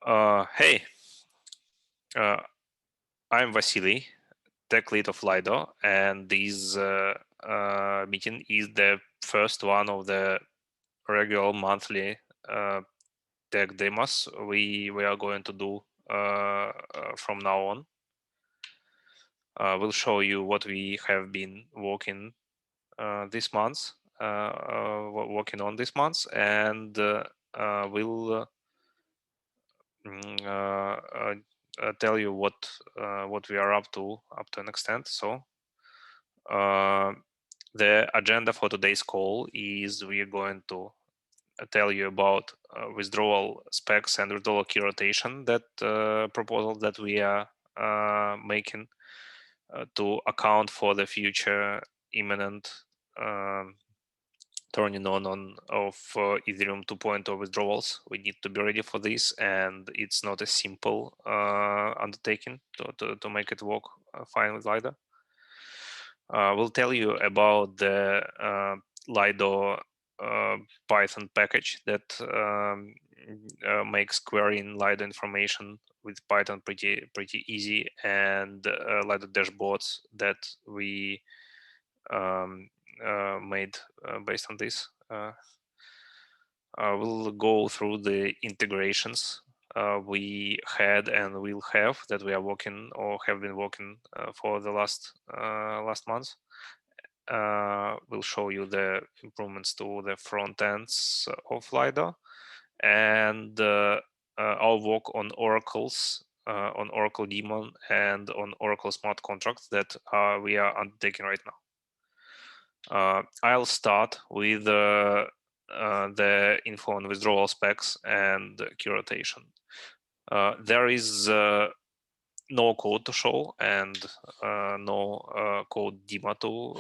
Hey, I'm Vasily, tech lead of Lido, and this meeting is the first one of the regular monthly tech demos we are going to do from now on. We'll show you what we have been working this month, working on this month, and we'll tell you what we are up to an extent. So the agenda for today's call is we are going to tell you about withdrawal specs and withdrawal key rotation, that proposal that we are making to account for the future imminent turning on of Ethereum 2.0 withdrawals. We need to be ready for this, and it's not a simple undertaking to make it work fine with Lido. We'll tell you about the Lido Python package that makes querying Lido information with Python pretty easy, and Lido dashboards that we made based on this. We'll go through the integrations we had and will have that we are working or have been working for the last month. We'll show you the improvements to the front ends of Lido, and our work on oracles, on Oracle daemon, and on Oracle smart contracts that we are undertaking right now. I'll start with the info on withdrawal specs and key rotation. There is no code to show and no code demo to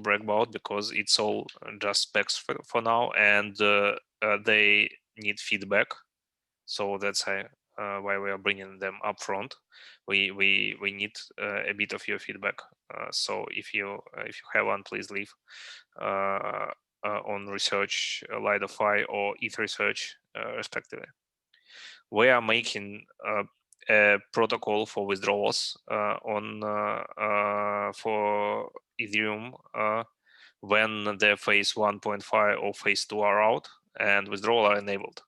brag about, because it's all just specs for now, and they need feedback. So that's why we are bringing them up front. We need a bit of your feedback. So if you have one, please leave on research, Lido DeFi, or ETH research, respectively. We are making a protocol for withdrawals for Ethereum when the phase 1.5 or phase 2 are out and withdrawal are enabled.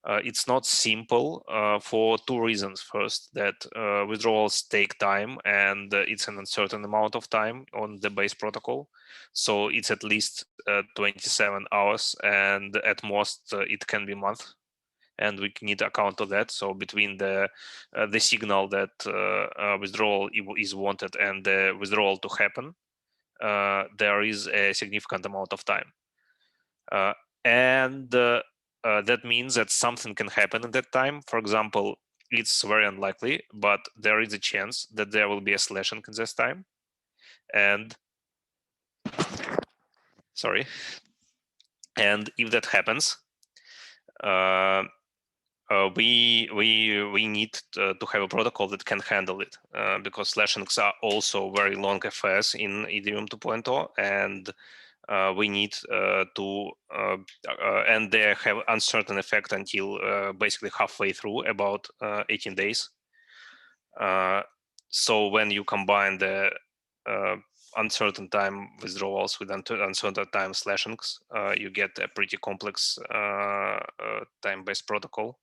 It's not simple for two reasons. First, that withdrawals take time, and it's an uncertain amount of time on the base protocol. So it's at least 27 hours, and at most it can be a month. And we need to account to that. So between the signal that withdrawal is wanted and the withdrawal to happen, there is a significant amount of time. And that means that something can happen at that time. For example, it's very unlikely, but there is a chance that there will be a slashing in this time. And if that happens, we need to have a protocol that can handle it, because slashings are also very long affairs in Ethereum 2.0, and we need to, and they have uncertain effect until basically halfway through, about 18 days. So when you combine the uncertain time withdrawals with uncertain time slashings, you get a pretty complex time-based protocol.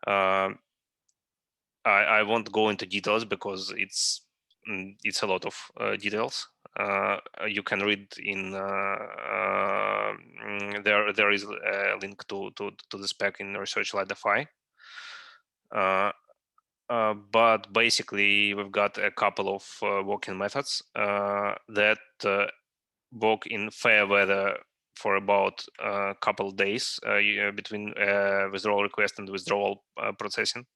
I won't go into details because it's a lot of details. You can read in there is a link to the spec in research Lido DeFi. But basically, we've got a couple of working methods that work in fair weather for about a couple of days between withdrawal request and withdrawal processing.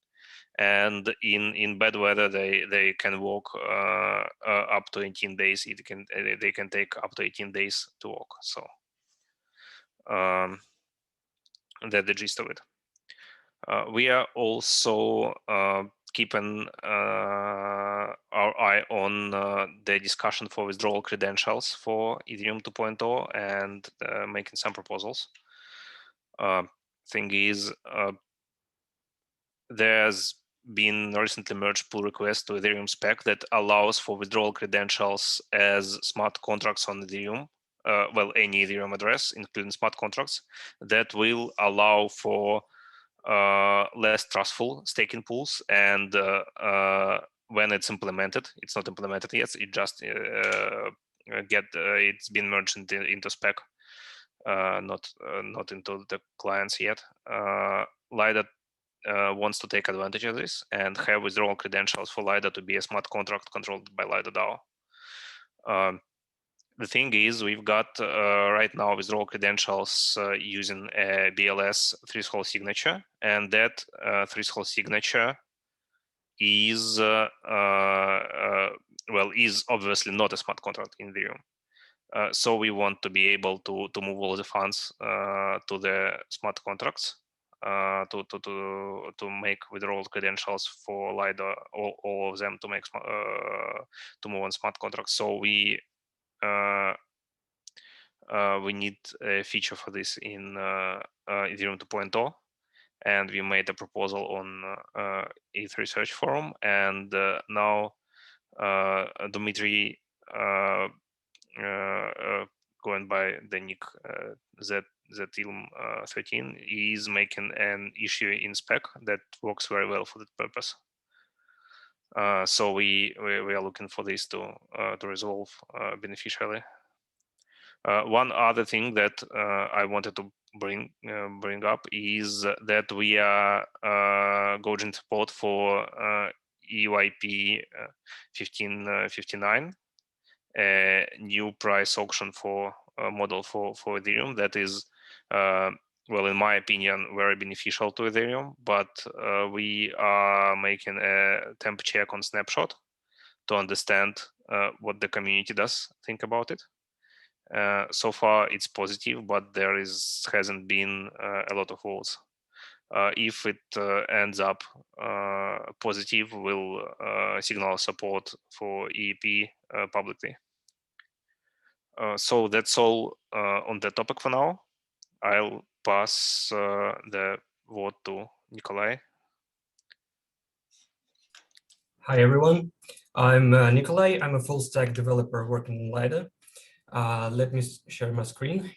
And in bad weather, they can work up to 18 days. They can take up to 18 days to work. So that's the gist of it. We are also keeping our eye on the discussion for withdrawal credentials for Ethereum 2.0 and making some proposals. Thing is, there's been recently merged pull request to Ethereum spec that allows for withdrawal credentials as smart contracts on Ethereum. Well, any Ethereum address, including smart contracts, that will allow for less trustful staking pools. And when it's implemented, it's not implemented yet. It just it's been merged into spec, not into the clients yet. Lido wants to take advantage of this and have withdrawal credentials for Lido to be a smart contract controlled by Lido DAO. The thing is, we've got right now withdrawal credentials using a BLS threshold signature, and that threshold signature is is obviously not a smart contract in Ethereum. So we want to be able to move all the funds to the smart contracts to make withdrawal credentials for Lido, all of them to make to move on smart contracts. So we need a feature for this in Ethereum 2.0, and we made a proposal on ETH Research Forum, and now Dmitry, going by the nick ZILM13, is making an issue in spec that works very well for that purpose. So we are looking for this to resolve beneficially. One other thing that I wanted to bring up is that we are gauging support for EYP 1559, a new price auction for model for Ethereum that is, well, in my opinion, very beneficial to Ethereum. But we are making a temp check on Snapshot to understand what the community does think about it. So far, it's positive, but there hasn't been a lot of votes. If it ends up positive, we'll signal support for EEP publicly. So that's all on the topic for now. I'll pass the word to Nikolai. Hi, everyone. I'm Nikolai. I'm a full stack developer working in Lido. Let me share my screen.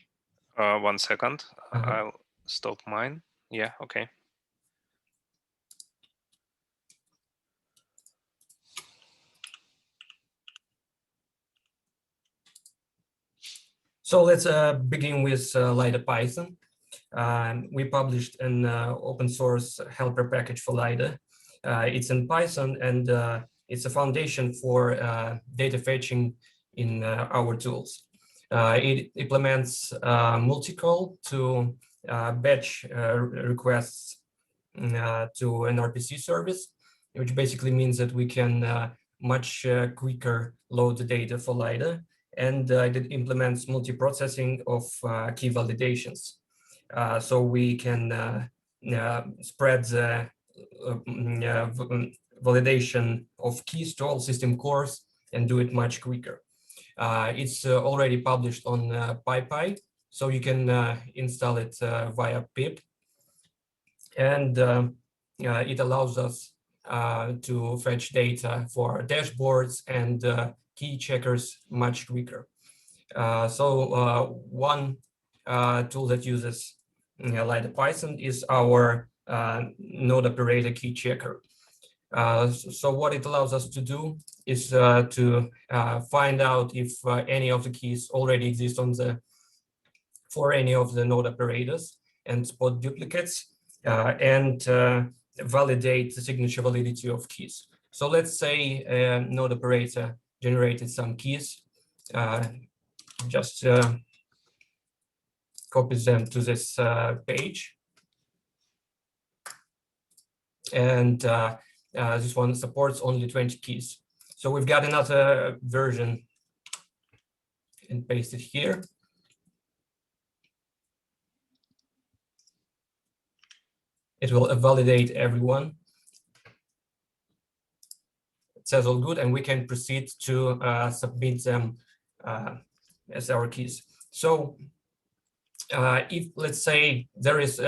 1 second. I'll stop mine. Yeah, okay. So let's begin with Lido Python. We published an open source helper package for Lido. It's in Python, and it's a foundation for data fetching in our tools. It implements multi-call to batch requests to an RPC service, which basically means that we can much quicker load the data for Lido, and it implements multi-processing of key validations. So we can spread the validation of keys to all system cores and do it much quicker. It's already published on PyPy, so you can install it via pip. And it allows us to fetch data for dashboards and key checkers much quicker. So one tool that uses Lido Python is our node operator key checker. So what it allows us to do is to find out if any of the keys already exist on for any of the node operators and spot duplicates and validate the signature validity of keys. So let's say a node operator generated some keys, just copies them to this page. And this one supports only 20 keys. So we've got another version and paste it here. It will validate everyone. It says all good, and we can proceed to submit them as our keys. So If, let's say, there is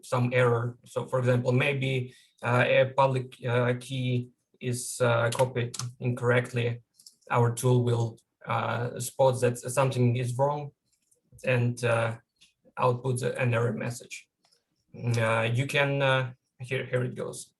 some error, so for example, maybe a public key is copied incorrectly, our tool will spot that something is wrong and output an error message. You can, here it goes.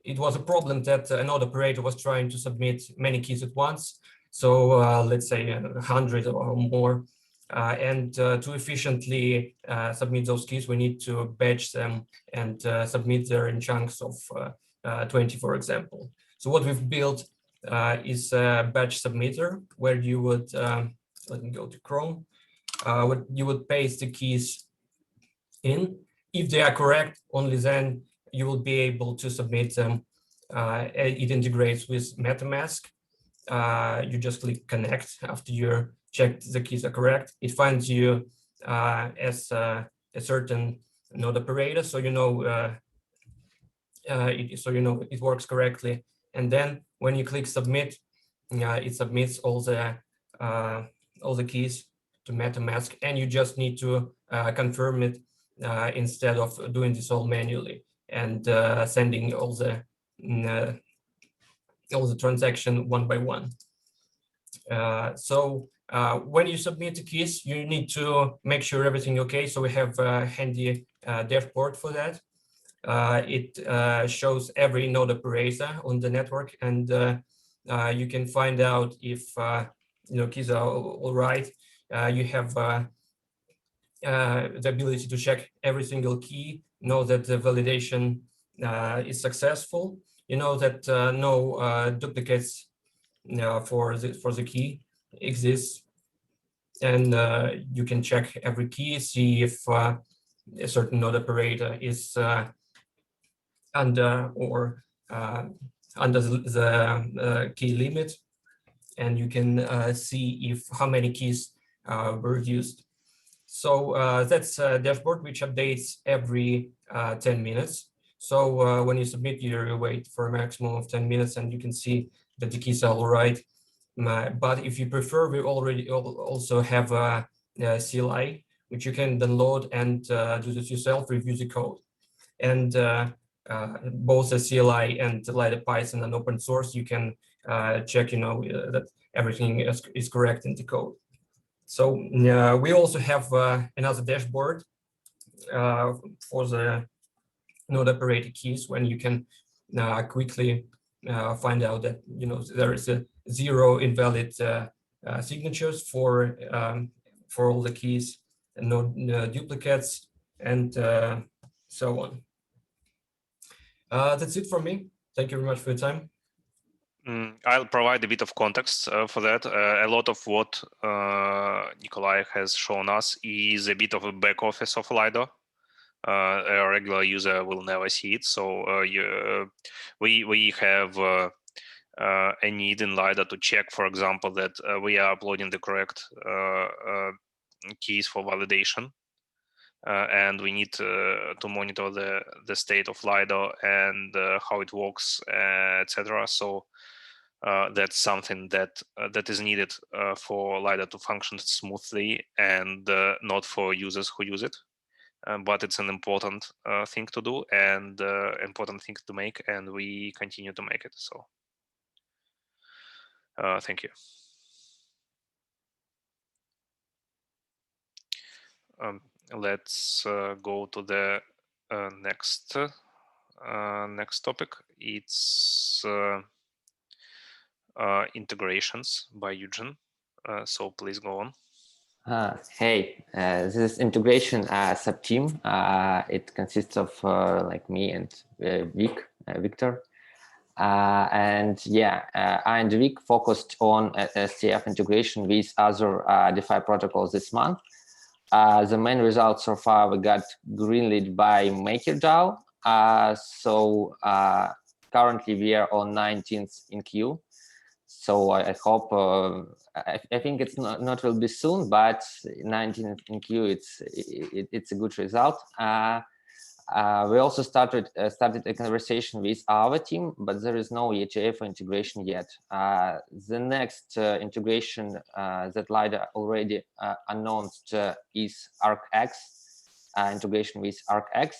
It was a problem that a node operator was trying to submit many keys at once. So let's say 100 or more. To efficiently submit those keys, we need to batch them and submit them in chunks of 20, for example. So what we've built is a batch submitter where you would, let me go to Chrome, you would paste the keys in. If they are correct, only then you will be able to submit them. It integrates with MetaMask. You just click connect after you check the keys are correct. It finds you as a certain node operator, so you know it works correctly. And then when you click submit, it submits all the keys to MetaMask, and you just need to confirm it instead of doing this all manually and sending all the transaction one by one. When you submit the keys, you need to make sure everything okay. So we have a handy dashboard for that. It shows every node operator on the network, and you can find out if keys are all right. You have the ability to check every single key, know that the validation is successful. You know that no duplicates for the key exists, and you can check every key, see if a certain node operator is under or under the key limit, and you can see if how many keys were used. So that's a dashboard which updates every 10 minutes. So when you submit, you wait for a maximum of 10 minutes, and you can see that the keys are all right. But if you prefer, we already also have a CLI, which you can download and do this yourself, review the code. And both the CLI and the Lido Python and open source, you can check, that everything is correct in the code. So we also have another dashboard for the node operator keys, when you can quickly find out that there is a 0 invalid signatures for all the keys, and no duplicates, and so on. That's it from me. Thank you very much for your time. I'll provide a bit of context for that. A lot of what Nikolai has shown us is a bit of a back office of Lido. A regular user will never see it. So we have a need in Lido to check, for example, that we are uploading the correct keys for validation. And we need to monitor the state of Lido and how it works, etc. So that's something that is needed for Lido to function smoothly, and not for users who use it. But it's an important thing to do, and important thing to make, and we continue to make it. So thank you. Let's go to the next topic. It's integrations by Eugen. So please go on. Hey, this is integration subteam. It consists of like me and Victor. And yeah, I and Vic focused on STF integration with other DeFi protocols this month. The main result so far, we got greenlit by MakerDAO. So currently we are on 19th in queue. So I hope, I think it's not will be soon, but 19th in queue, it's a good result. We also started a conversation with our team, but there is no ETF integration yet. The next integration that Lido already announced is ArcX, integration with ArcX.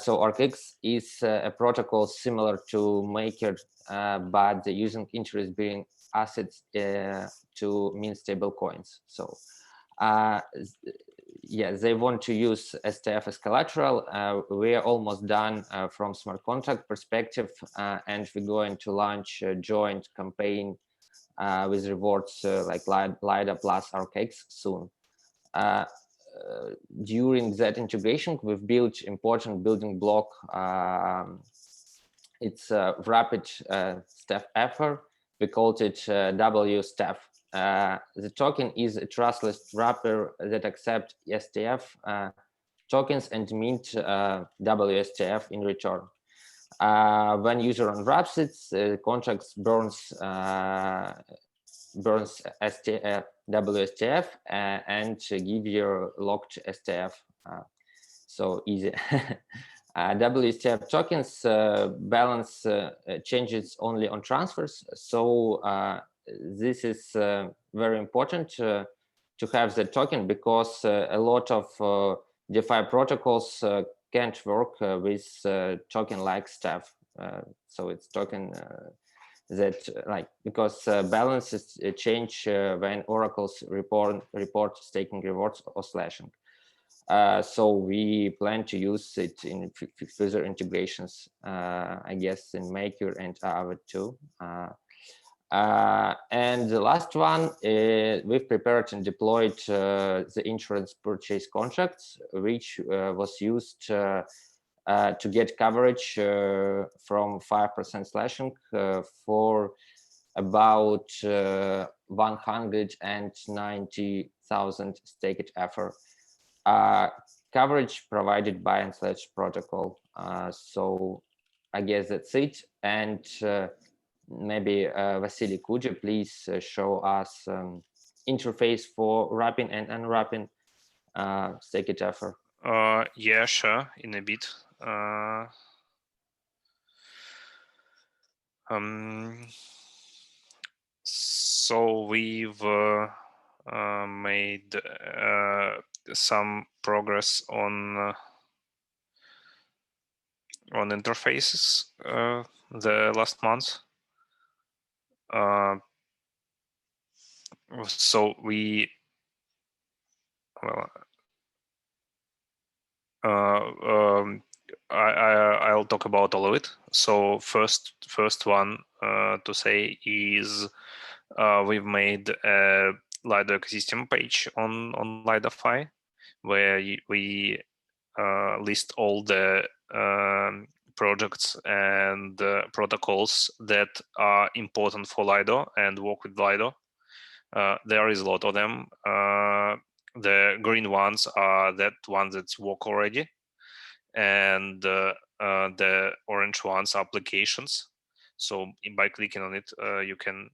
So ArcX is a protocol similar to Maker, but using interest-bearing assets to mint stable coins. So yeah, they want to use STF as collateral. We're almost done from smart contract perspective, and we're going to launch a joint campaign with rewards like Lido plus ArcX soon. During that integration, we've built important building block. It's a rapid step effort. We called it WSTEF. The token is a trustless wrapper that accepts STF tokens and mint WSTF in return. When user unwraps it, the contract burns WSTF and give you locked STF. So easy. WSTF tokens balance changes only on transfers. So this is very important to have the token, because a lot of DeFi protocols can't work with token like stuff. So it's token that because balances change when oracles report staking rewards or slashing. So we plan to use it in further integrations, I guess, in Maker and Aave too. And the last one, we've prepared and deployed the insurance purchase contracts, which was used to get coverage from 5% slashing for about 190,000 staked effort. Coverage provided by Untitled protocol. So I guess that's it. And maybe Vasily, could you please show us interface for wrapping and unwrapping staked effort? Yeah, sure, in a bit. So we've made some progress on interfaces the last month. So we I'll talk about all of it. So first one to say is we've made a Lido ecosystem page on Lido DeFi, where we list all the projects and protocols that are important for Lido and work with Lido. There is a lot of them. The green ones are that ones that work already, and the orange ones are applications. So by clicking on it, you can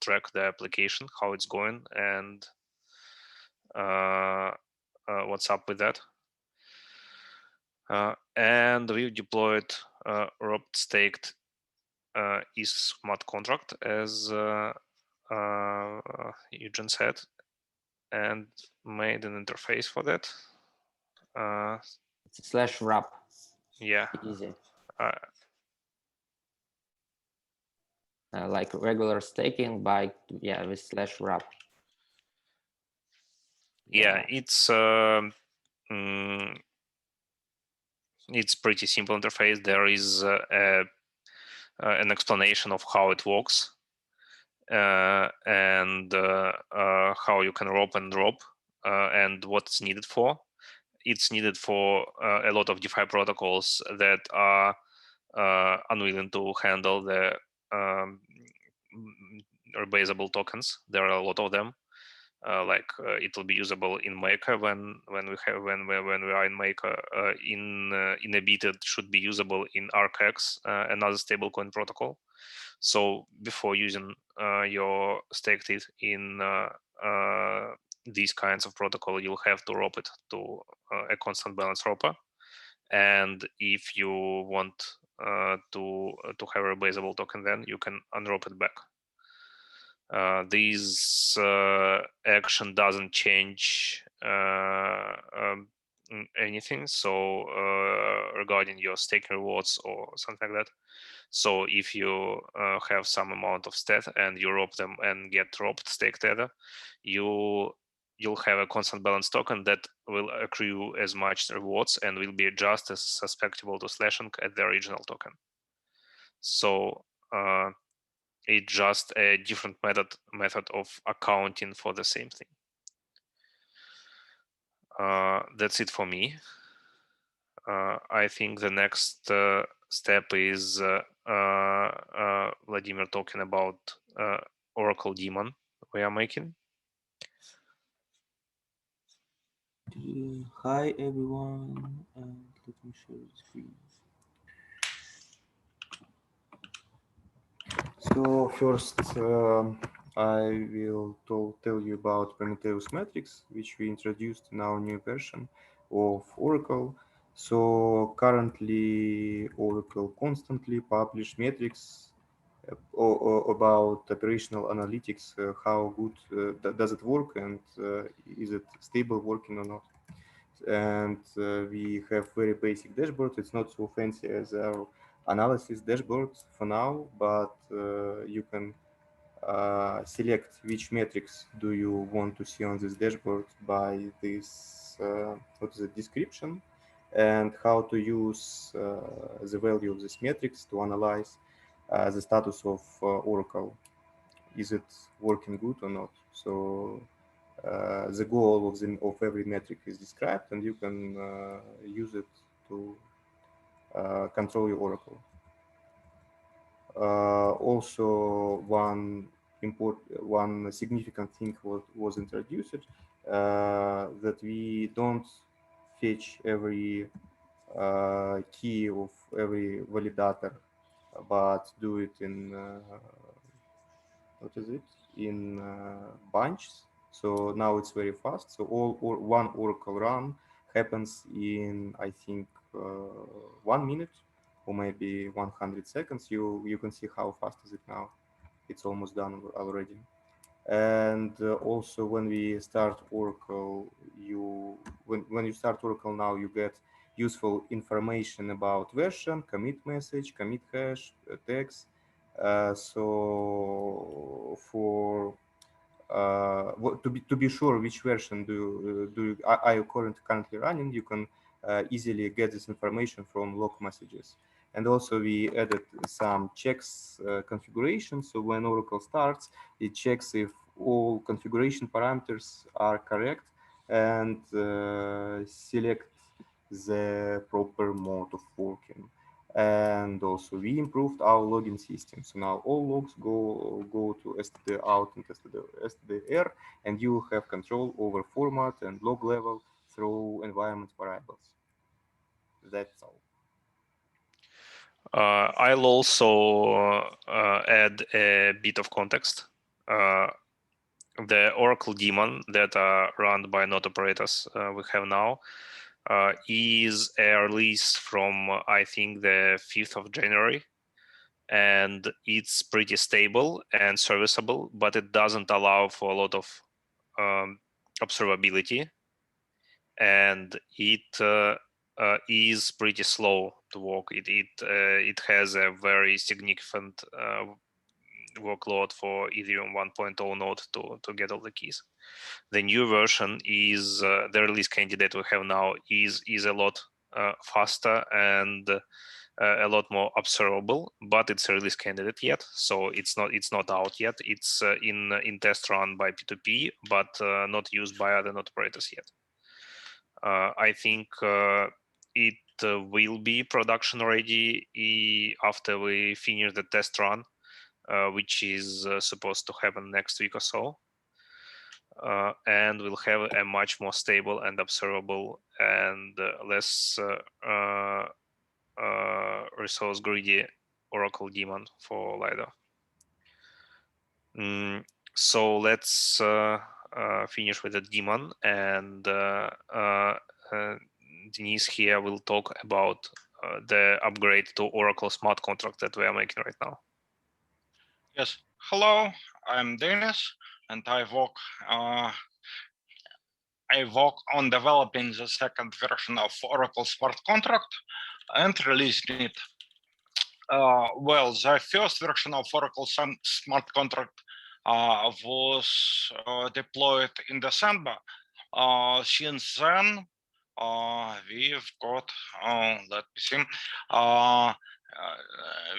track the application, how it's going, and what's up with that. And we've deployed wrapped staked is smart contract, as Eugen said, and made an interface for that. Slash wrap. Yeah. Easy. Like regular staking with slash wrap. Yeah, it's pretty simple interface. There is an explanation of how it works and how you can rope and drop and what it's needed for. It's needed for a lot of DeFi protocols that are unwilling to handle the rebaseable tokens. There are a lot of them. It will be usable in Maker when we are in Maker. In a bit, it should be usable in ArcX, another stablecoin protocol. So before using your staked it in these kinds of protocol, you'll have to rope it to a constant balance roper. And if you want to have a replaceable token, then you can undrop it back. This action doesn't change anything. So regarding your staking rewards or something like that. So if you have some amount of stat and you rob them and get dropped stake tether, you'll have a constant balance token that will accrue as much rewards and will be just as susceptible to slashing as the original token. So it's just a different method of accounting for the same thing. That's it for me. I think the next step is Vladimir talking about Oracle daemon we are making. Hi everyone, and let me share the screen. So first, I will tell you about Penetrose Matrix, which we introduced in our new version of Oracle. So currently, Oracle constantly publish metrics about operational analytics, how good does it work, and is it stable working or not. And we have very basic dashboard. It's not so fancy as our analysis dashboard for now, but you can select which metrics do you want to see on this dashboard by this what is the description, and how to use the value of these metrics to analyze the status of Oracle. Is it working good or not? So the goal of every metric is described, and you can use it to control your Oracle. Also, one significant thing was introduced, that we don't fetch every key of every validator, but do it in what is it, in bunches. So now it's very fast. So one Oracle run happens in, I think, 1 minute or maybe 100 seconds. You can see how fast is it now. It's almost done already. And also when we start Oracle, when you start Oracle now, you get useful information about version, commit message, commit hash, tags. So for to be sure which version are you currently running, you can easily get this information from log messages. And also we added some checks configuration. So when Oracle starts, it checks if all configuration parameters are correct and select the proper mode of working. And also we improved our logging system. So now all logs go to std out and std and you have control over format and log level through environment variables. That's all. I'll also add a bit of context. The Oracle daemon that are run by node operators we have now is a release from, I think, the 5th of January. And it's pretty stable and serviceable, but it doesn't allow for a lot of observability. And it is pretty slow to work. It has a very significant workload for Ethereum 1.0 node to get all the keys. The new version is the release candidate we have now is a lot faster and a lot more observable, but it's a release candidate yet, so it's not out yet. It's in test run by P2P, but not used by other node operators yet. I think it will be production ready after we finish the test run, which is supposed to happen next week or so. And we'll have a much more stable and observable and less resource greedy Oracle daemon for Lido. So let's finish with the daemon, and Denise here will talk about the upgrade to Oracle smart contract that we are making right now. Yes. Hello, I'm Dennis, and I work on developing the second version of Oracle smart contract and releasing it. Well, the first version of Oracle smart contract was deployed in December. Since then, we've got, let me see,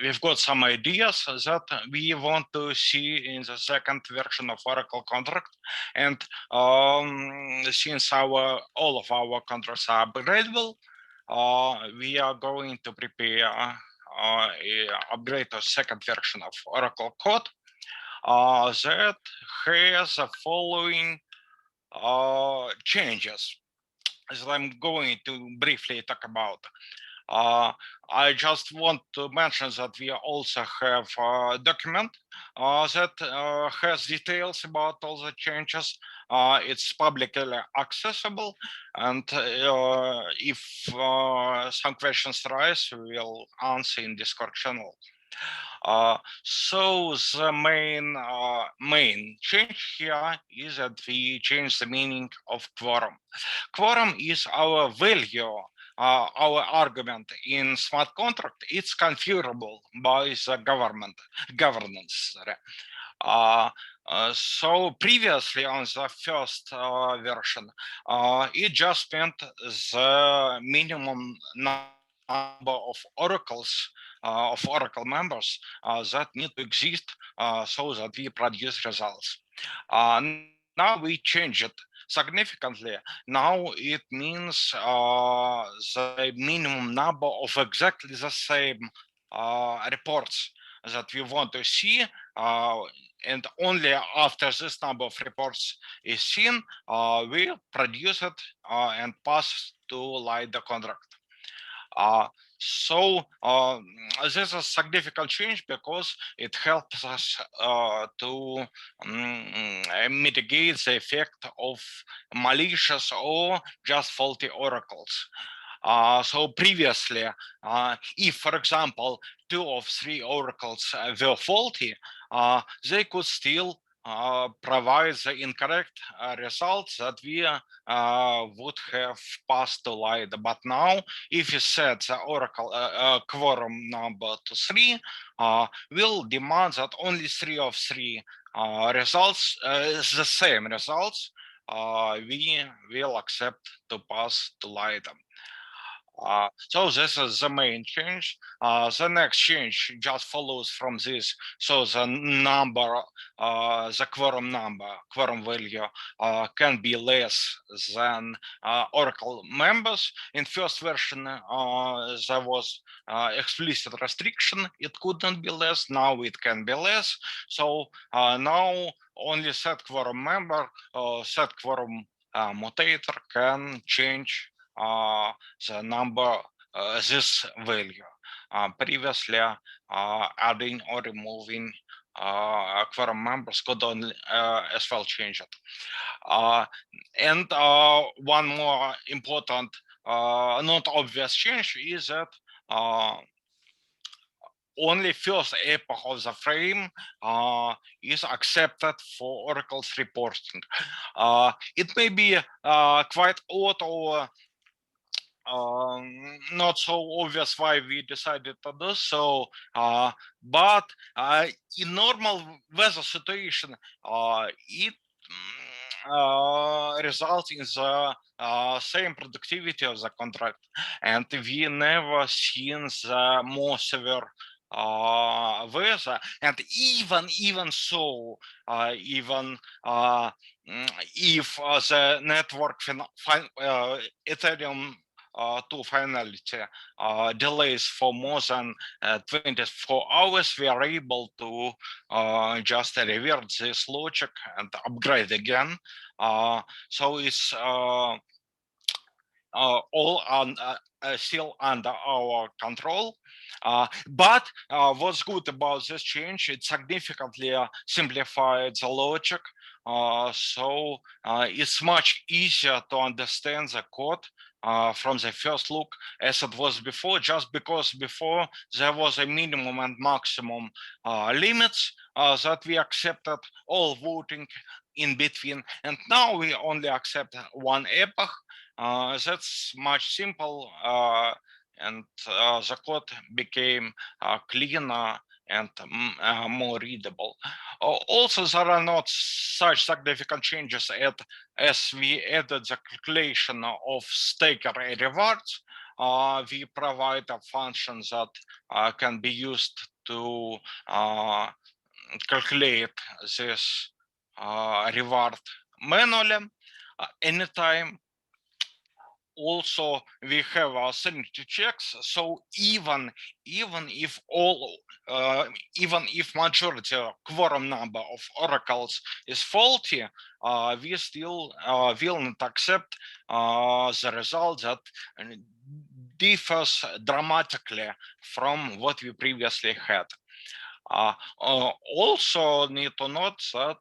we've got some ideas that we want to see in the second version of Oracle contract. And since all of our contracts are upgradable, we are going to prepare upgrade to second version of Oracle code that has the following changes that I'm going to briefly talk about. I just want to mention that we also have a document that has details about all the changes. It's publicly accessible, and if some questions arise, we will answer in Discord channel. So the main change here is that we change the meaning of quorum. Quorum is our value, our argument in smart contract. It's configurable by the governance. So previously on the first version, it just meant the minimum number of oracles of Oracle members that need to exist so that we produce results. Now we change it significantly. Now it means the minimum number of exactly the same reports that we want to see, and only after this number of reports is seen, we produce it and pass to Lido contract. So this is a significant change because it helps us to mitigate the effect of malicious or just faulty oracles. So previously, if, for example, 2 of 3 oracles were faulty, they could still provide the incorrect results that we would have passed to Lido. But now, if you set the oracle quorum number to 3, we'll demand that only 3 of 3 results, the same results, we will accept to pass to Lido. So this is the main change. The next change just follows from this. So the number, the quorum value can be less than Oracle members. In first version, there was explicit restriction. It couldn't be less. Now it can be less. So now only set quorum member, set quorum mutator can change the number, this value. Previously, adding or removing quorum members could only as well change it. And one more important, not obvious change is that only first epoch of the frame is accepted for Oracle's reporting. It may be quite odd or not so obvious why we decided to do so, but in normal weather situation, it results in the same productivity of the contract, and we never seen the more severe weather. And even so, even if the network Ethereum to finality delays for more than 24 hours, we are able to just revert this logic and upgrade again. So it's all on still under our control. But what's good about this change, it significantly simplified the logic. So it's much easier to understand the code from the first look as it was before, just because before there was a minimum and maximum limits that we accepted, all voting in between, and now we only accept one epoch. That's much simple, and the code became cleaner and more readable. Also, there are not such significant changes as we added the calculation of staker rewards. We provide a function that can be used to calculate this reward manually anytime. Also, we have our sanity checks. So even if majority quorum number of oracles is faulty, we still will not accept the result that differs dramatically from what we previously had. Also need to note that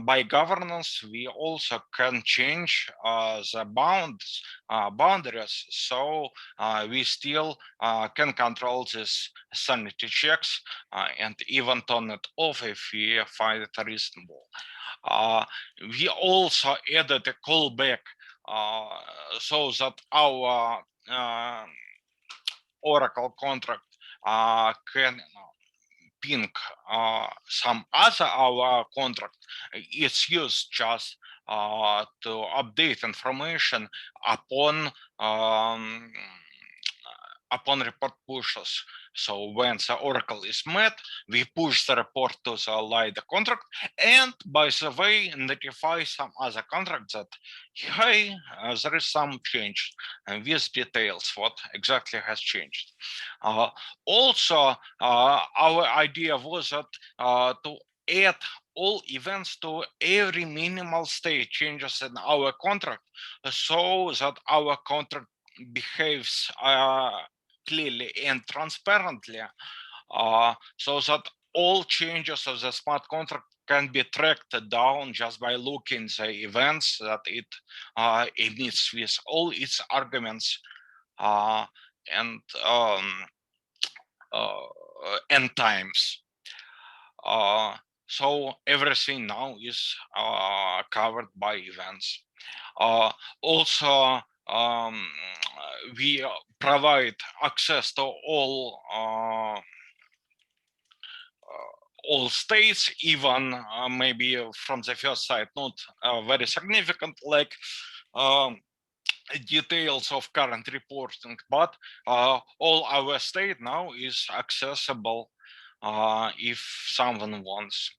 by governance we also can change the boundaries, so we still can control this sanity checks and even turn it off if we find it reasonable. We also added a callback so that our Oracle contract can ping some other our contract. It's used just to update information upon report pushes. So when the Oracle is met, we push the report to the Lido contract, and by the way, notify some other contract that, hey, there is some change, and with details what exactly has changed. Also, our idea was that to add all events to every minimal state changes in our contract, so that our contract behaves clearly and transparently, so that all changes of the smart contract can be tracked down just by looking the events that it emits with all its arguments and times. So everything now is covered by events. Also, we provide access to all states, even maybe from the first side not very significant, like details of current reporting, but all our state now is accessible if someone wants.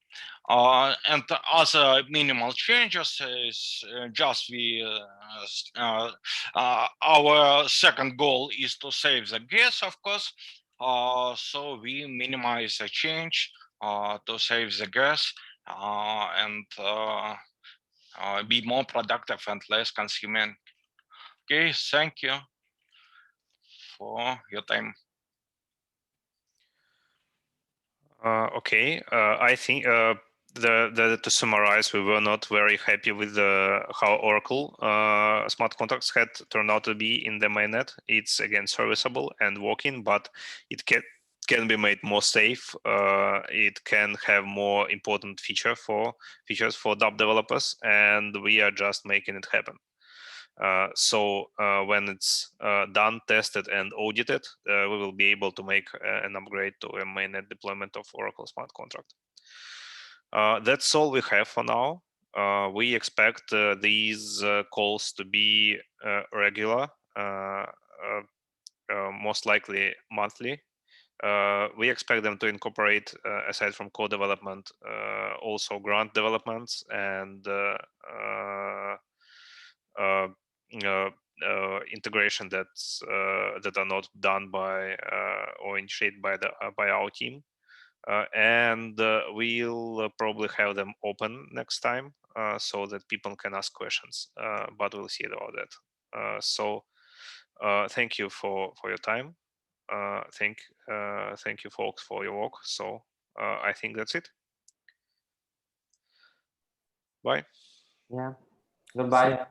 And other minimal changes is just our second goal is to save the gas, of course. So we minimize the change to save the gas and be more productive and less consuming. Okay, thank you for your time. Okay, I think to summarize, we were not very happy with how Oracle smart contracts had turned out to be in the mainnet. It's again serviceable and working, but it can be made more safe. It can have more important features for DApp developers, and we are just making it happen. So when it's done, tested, and audited, we will be able to make an upgrade to a mainnet deployment of Oracle Smart Contract. That's all we have for now. We expect these calls to be regular, most likely monthly. We expect them to incorporate, aside from code development, also grant developments and integration that are not done by or initiated by our team, and we'll probably have them open next time so that people can ask questions. But we'll see about that. So thank you for your time. Thank you folks for your work. So I think that's it. Bye. Yeah. Goodbye.